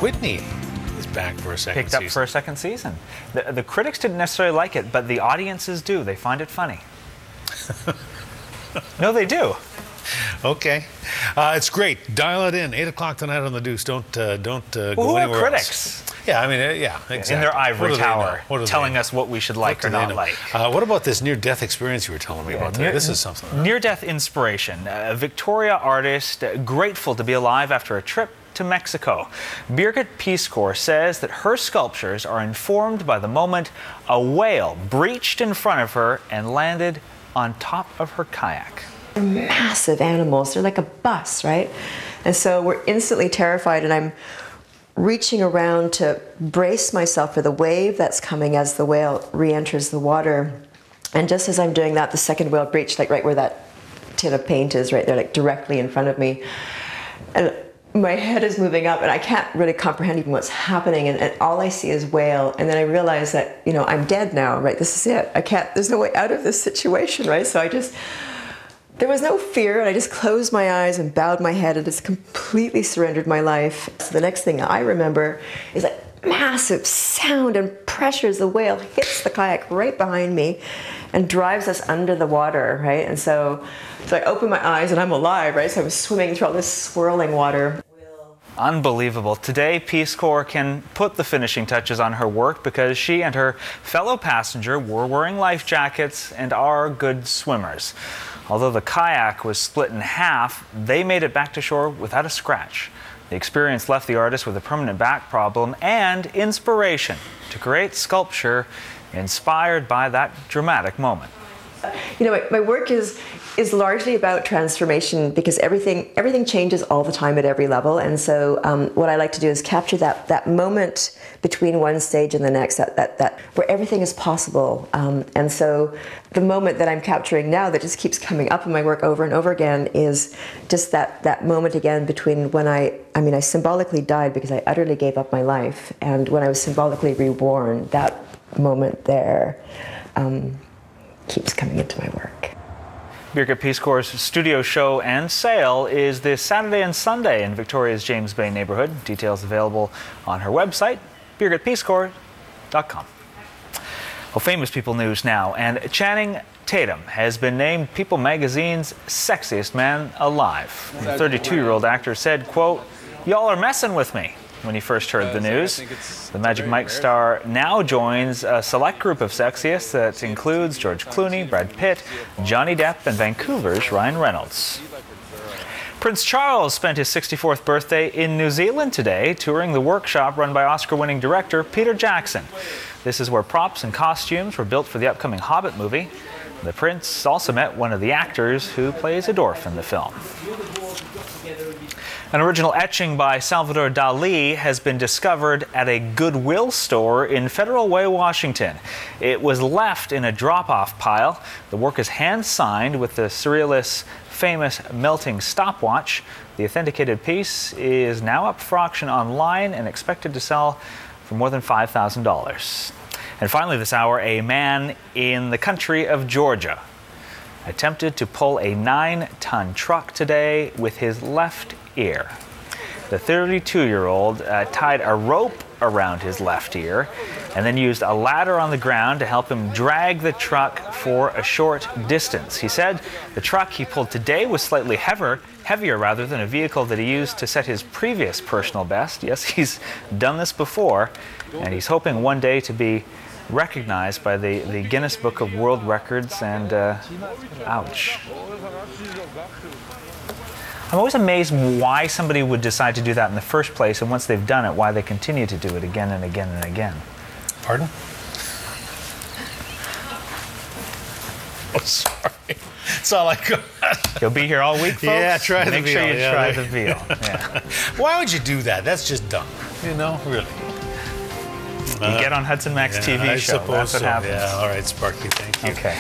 Whitney is back for a second season. Picked up for a second season. The critics didn't necessarily like it, but the audiences do. They find it funny. No, they do. Okay. It's great. Dial it in. 8 o'clock tonight on the Deuce. Don't go Who anywhere are critics? else. Yeah, I mean, yeah, exactly. In their ivory tower, telling know? us what we should like or not like. What about this near-death experience you were telling me about today? This is something. Near-death inspiration. A Victoria artist grateful to be alive after a trip to Mexico. Birgit Piskor says that her sculptures are informed by the moment a whale breached in front of her and landed on top of her kayak. They're massive animals. They're like a bus, right? And so we're instantly terrified, and I'm reaching around to brace myself for the wave that's coming as the whale re-enters the water. And just as I'm doing that, the second whale breached, like right where that tin of paint is, right there, like directly in front of me. And my head is moving up, and I can't really comprehend even what's happening, and all I see is whale. And then I realize that, you know, I'm dead now, right? This is it. There's no way out of this situation, right? So there was no fear, and I just closed my eyes and bowed my head and just completely surrendered my life. So the next thing I remember is like massive sound and pressure as the whale hits the kayak right behind me and drives us under the water, right? And so I open my eyes and I'm alive, right? So I was swimming through all this swirling water. Unbelievable. Today, Piskor can put the finishing touches on her work because she and her fellow passenger were wearing life jackets and are good swimmers. Although the kayak was split in half, they made it back to shore without a scratch. The experience left the artist with a permanent back problem and inspiration to create sculpture inspired by that dramatic moment. You know, my work is largely about transformation because everything changes all the time at every level. And so what I like to do is capture that moment between one stage and the next, that where everything is possible. And so the moment that I'm capturing now that just keeps coming up in my work over and over again is just that moment again between when I symbolically died because I utterly gave up my life, and when I was symbolically reborn, that moment there keeps coming into my work. Birgit Piskor's studio show and sale is this Saturday and Sunday in Victoria's James Bay neighborhood. Details available on her website, birgitpiskor.com. Well, famous people news now, and Channing Tatum has been named People magazine's sexiest man alive. The 32-year-old actor said, quote, "Y'all are messing with me," when he first heard the news. The Magic Mike star now joins a select group of sexiest that includes George Clooney, Brad Pitt, Johnny Depp, and Vancouver's Ryan Reynolds. Prince Charles spent his 64th birthday in New Zealand today, touring the workshop run by Oscar-winning director Peter Jackson. This is where props and costumes were built for the upcoming Hobbit movie. The prince also met one of the actors who plays a dwarf in the film. An original etching by Salvador Dali has been discovered at a Goodwill store in Federal Way, Washington. It was left in a drop-off pile. The work is hand-signed with the surrealist's famous melting stopwatch. The authenticated piece is now up for auction online and expected to sell for more than $5,000. And finally this hour, a man in the country of Georgia attempted to pull a 9-ton truck today with his left ear. The 32-year-old tied a rope around his left ear and then used a ladder on the ground to help him drag the truck for a short distance. He said the truck he pulled today was slightly heavier rather than a vehicle that he used to set his previous personal best. Yes, he's done this before, and he's hoping one day to be recognized by the Guinness Book of World Records, and ouch. I'm always amazed why somebody would decide to do that in the first place, and once they've done it, why they continue to do it again and again and again. Pardon? Oh, sorry. That's all I got. You'll be here all week, folks? Yeah, try the veal. Make sure you try the veal. Yeah. Why would you do that? That's just dumb. You know, really. You get on Hudson Max TV show. I suppose That's what happens. Yeah, all right, Sparky, thank you. Okay.